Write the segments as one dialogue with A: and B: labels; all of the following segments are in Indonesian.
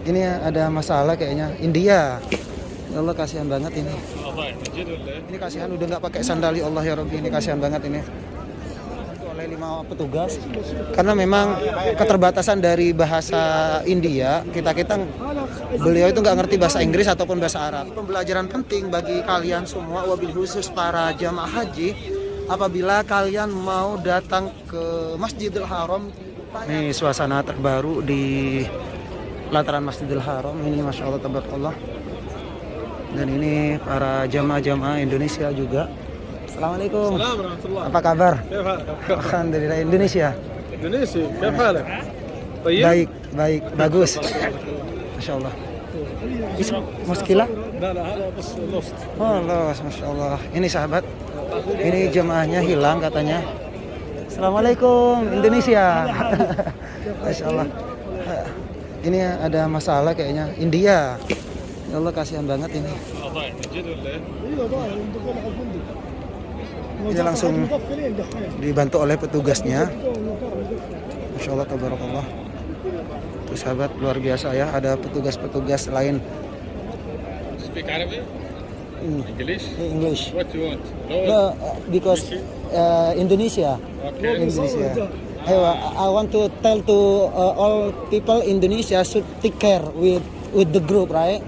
A: Ini ada masalah kayaknya. India. Ya Allah, kasihan banget ini. Ini kasihan udah nggak pakai sandal, ya Allah ya Rabbi, ini kasihan banget ini. Oleh 5 petugas karena memang keterbatasan dari bahasa India, kita beliau itu nggak ngerti bahasa Inggris ataupun bahasa Arab. Pembelajaran penting bagi kalian semua, wabil khusus para jamaah haji, apabila kalian mau datang ke Masjidil Haram. Nih suasana terbaru di pelataran Masjidil Haram ini, masya Allah tabarakallah. Dan ini para jamaah Indonesia juga. Assalamualaikum. Apa kabar? Alhamdulillah. Indonesia. Baik, bagus. Masya Allah. Muskilah? Oh, lost, masya Allah. Ini sahabat. Ini jemaahnya hilang katanya. Assalamualaikum, Indonesia. Masya Allah. Ini ada masalah kayaknya. India. Ya Allah, kasihan banget ini. Dia langsung dibantu oleh petugasnya. Masya Allah tabarakallah. Itu sahabat, luar biasa ya. Ada petugas-petugas lain.
B: Speak Arabic?
A: English.
B: What you want?
A: No, because Indonesia.
B: Okay.
A: Indonesia. I want to tell to all people Indonesia should take care with the group, right?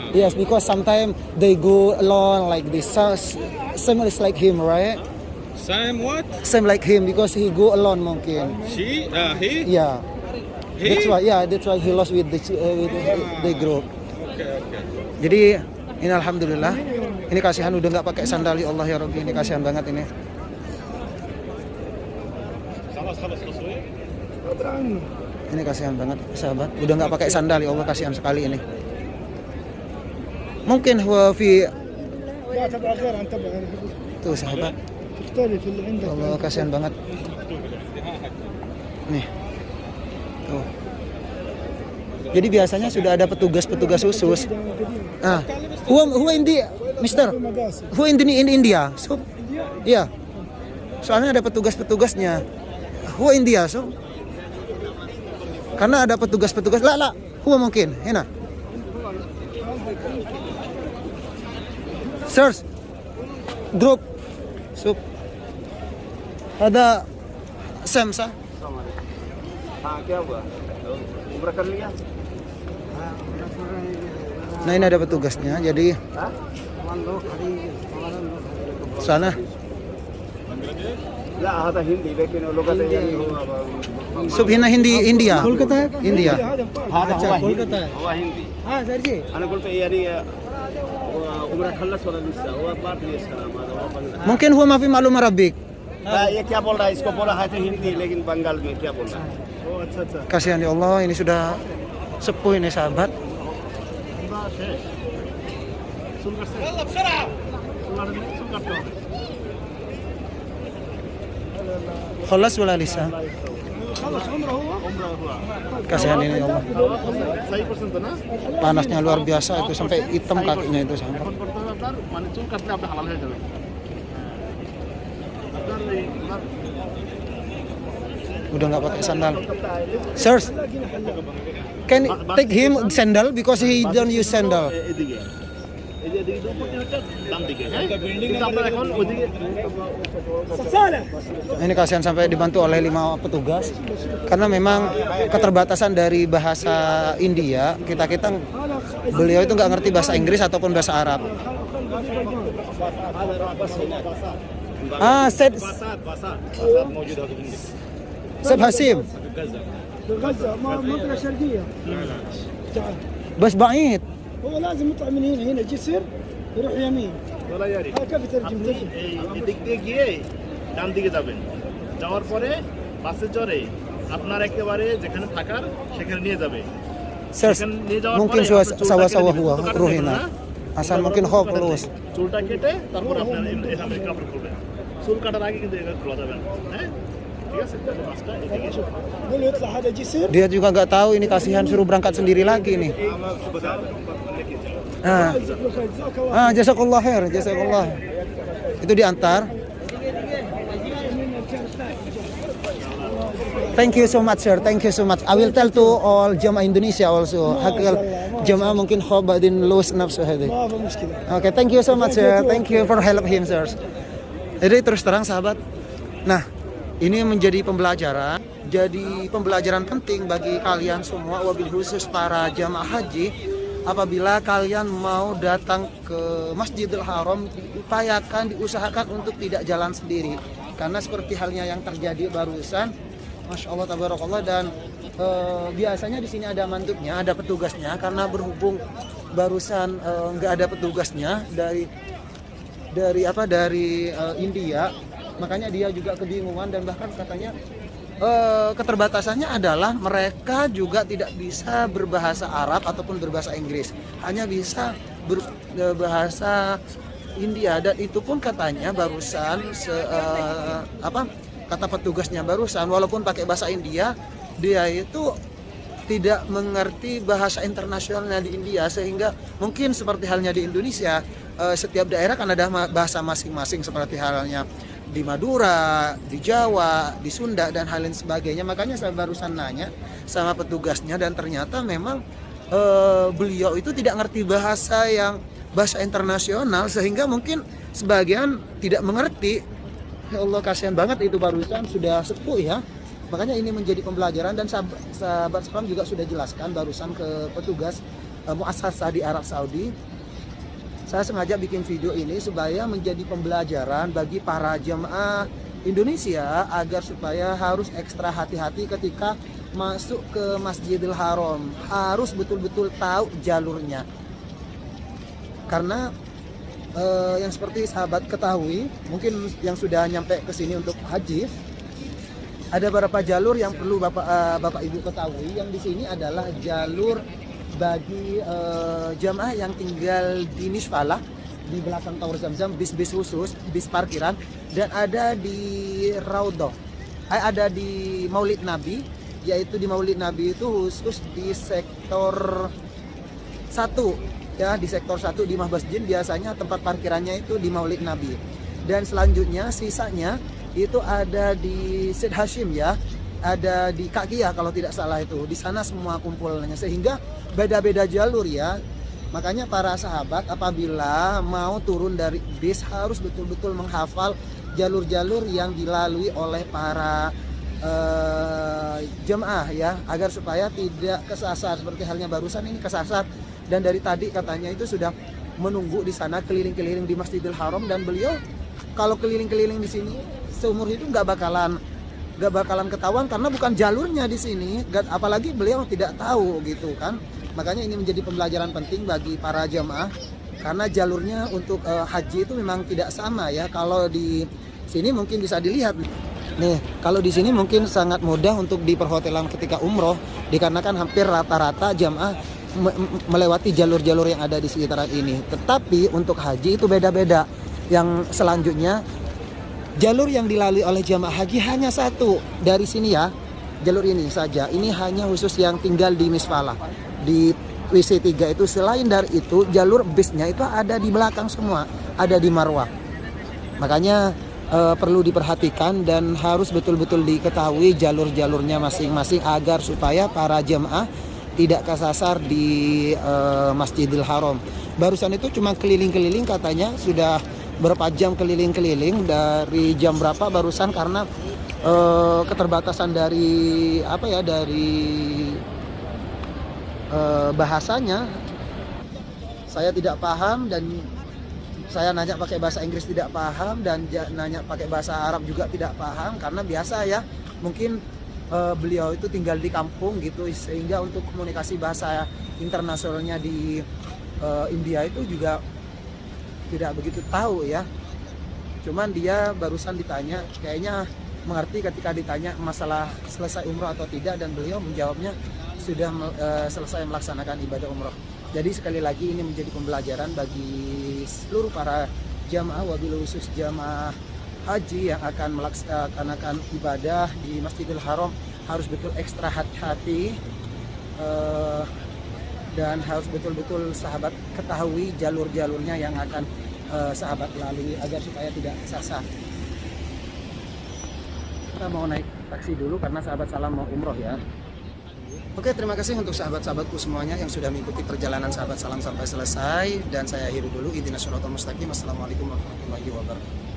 A: Yes, because sometimes they go alone like this. Same is like him, right?
B: Same what?
A: Same like him because he go alone mungkin.
B: He?
A: Yeah.
B: He?
A: That's why he lost with the group.
B: Okay.
A: Jadi ini alhamdulillah. Ini kasihan udah nggak pakai sandal, ya Allah ya Rabbi, ini kasihan banget ini. Ini kasihan banget sahabat. Udah nggak pakai sandal, ya Allah, kasihan sekali ini. Mungkin huwa fi tuh sahabat. Allah, kasihan banget. Nih. Tuh. Jadi biasanya sudah ada petugas-petugas khusus. Ah, who in the Mister? Who in India? So, iya. Soalnya ada petugas-petugasnya. Who India? So, karena ada petugas-petugas. Lah, who mungkin? Hina. Search group sup ada Samsa. Nah, ini ada petugasnya, jadi sana Subhina Hindi India. India. Mungkin huwa mafi मालूम Arabik.
C: ये क्या बोल रहा है, इसको बोला है तो हिंदी लेकिन बंगाल में क्या बोल रहा है। अच्छा
A: Kasihan, ya Allah, ini sudah sepuh ini sahabat. Khalas wala lisa. Kasihan ini, ya Allah. Panasnya luar biasa itu, sampai hitam kakinya itu sahabat. Udah nggak pakai sandal. Sirs, can take him sandal because he don't use sandal. Ini kasihan sampai dibantu oleh 5 petugas karena memang keterbatasan dari bahasa India, kita beliau itu nggak ngerti bahasa Inggris ataupun bahasa Arab. Seb Hasim. بس بعيد.
D: هو لازم يطلع من هنا جسر يروح يمين ولا ياري كيف ترجم
C: এদিক দিয়ে গিয়ে ডান দিকে যাবেন, যাওয়ার পরে বাসে চড়ে আপনার একেবারে যেখানে থাকার সেখানে নিয়ে যাবে।
A: Mungkin sawa-sawa huwa ruhina. Asal mungkin hopeless.
C: চুলটা কেটে তারপর আপনার এখানে কাপড় খুলবেন। চুল কাটার আগে কিন্তু এটা খোলা যাবে না, হ্যাঁ? ঠিক আছে? বাসটা এদিকে এসো।
D: قول يطلع هذا جسر.
A: Dia juga nggak tahu ini, kasihan, suruh berangkat sendiri lagi nih. Jazakallah khair, jazakallah. Itu diantar. Thank you so much, sir. Thank you so much. I will tell to all jamaah Indonesia also. Hakil jamaah mungkin khobadin lus nafsu hadi.
D: ما في مشكلة.
A: Oke, thank you so much, sir. Thank you for help him, sir. Jadi terus terang sahabat. Nah, ini menjadi pembelajaran. Jadi pembelajaran penting bagi kalian semua, wabil khusus para jamaah haji. Apabila kalian mau datang ke Masjidil Haram, diusahakan untuk tidak jalan sendiri. Karena seperti halnya yang terjadi barusan, Masya Allah, tabarakallah, dan biasanya di sini ada mantuknya, ada petugasnya. Karena berhubung barusan nggak ada petugasnya dari India, makanya dia juga kebingungan dan bahkan katanya keterbatasannya adalah mereka juga tidak bisa berbahasa Arab ataupun berbahasa Inggris, hanya bisa berbahasa India, dan itu pun katanya barusan kata petugasnya barusan, walaupun pakai bahasa India, dia itu tidak mengerti bahasa internasionalnya di India, sehingga mungkin seperti halnya di Indonesia, setiap daerah kan ada bahasa masing-masing seperti halnya di Madura, di Jawa, di Sunda dan hal lain sebagainya. Makanya saya barusan nanya sama petugasnya dan ternyata memang beliau itu tidak ngerti bahasa internasional, sehingga mungkin sebagian tidak mengerti. Ya Allah, kasihan banget itu barusan sudah sepuh ya. Makanya ini menjadi pembelajaran, dan sahabat sekalian juga sudah jelaskan barusan ke petugas muassasah di Arab Saudi. Saya sengaja bikin video ini supaya menjadi pembelajaran bagi para jemaah Indonesia agar supaya harus ekstra hati-hati ketika masuk ke Masjidil Haram. Harus betul-betul tahu jalurnya. Karena yang seperti sahabat ketahui, mungkin yang sudah nyampe ke sini untuk haji, ada beberapa jalur yang perlu Bapak Ibu ketahui. Yang di sini adalah jalur bagi jamaah yang tinggal di Misfalah, di belakang Tower Zamzam, bis-bis khusus, bis parkiran, dan ada di Raudhah, ada di Maulid Nabi, yaitu di Maulid Nabi itu khusus di sektor 1 ya, di sektor 1 di Mahbasjin biasanya tempat parkirannya itu di Maulid Nabi. Dan selanjutnya sisanya itu ada di Syed Hashim ya, ada di Kakiyah kalau tidak salah, itu di sana semua kumpulnya, sehingga beda-beda jalur ya. Makanya para sahabat apabila mau turun dari bis harus betul-betul menghafal jalur-jalur yang dilalui oleh para jemaah ya, agar supaya tidak kesasar seperti halnya barusan ini kesasar. Dan dari tadi katanya itu sudah menunggu di sana keliling-keliling di Masjidil Haram, dan beliau kalau keliling-keliling di sini seumur hidup nggak bakalan ketahuan karena bukan jalurnya di sini, apalagi beliau tidak tahu gitu kan. Makanya ini menjadi pembelajaran penting bagi para jemaah, karena jalurnya untuk haji itu memang tidak sama ya. Kalau di sini mungkin bisa dilihat nih, kalau di sini mungkin sangat mudah untuk di perhotelan ketika umroh, dikarenakan hampir rata-rata jemaah melewati jalur-jalur yang ada di sekitaran ini. Tetapi untuk haji itu beda-beda. Yang selanjutnya, jalur yang dilalui oleh jamaah haji hanya satu dari sini ya, jalur ini saja. Ini hanya khusus yang tinggal di Misfalah, di WC3 itu. Selain dari itu, jalur bisnya itu ada di belakang semua, ada di Marwah. Makanya perlu diperhatikan dan harus betul-betul diketahui jalur-jalurnya masing-masing agar supaya para jamaah tidak kesasar di Masjidil Haram. Barusan itu cuma keliling-keliling, katanya sudah berapa jam keliling-keliling, dari jam berapa barusan, karena keterbatasan dari bahasanya saya tidak paham, dan saya nanya pakai bahasa Inggris tidak paham, dan nanya pakai bahasa Arab juga tidak paham, karena biasa ya, mungkin beliau itu tinggal di kampung gitu, sehingga untuk komunikasi bahasa internasionalnya di India itu juga tidak begitu tahu ya. Cuman dia barusan ditanya, kayaknya mengerti ketika ditanya masalah selesai umroh atau tidak, dan beliau menjawabnya sudah selesai melaksanakan ibadah umroh. Jadi sekali lagi ini menjadi pembelajaran bagi seluruh para jamaah, wabil khusus jamaah haji yang akan melaksanakan ibadah di Masjidil Haram, harus betul ekstra hati-hati, dan harus betul-betul sahabat ketahui jalur-jalurnya yang akan sahabat lalui agar supaya tidak kesasar. Kita mau naik taksi dulu karena sahabat salam mau umroh ya. Oke, terima kasih untuk sahabat-sahabatku semuanya yang sudah mengikuti perjalanan sahabat salam sampai selesai. Dan saya akhiri dulu. Ihdinas siratal mustaqim. Assalamualaikum warahmatullahi wabarakatuh.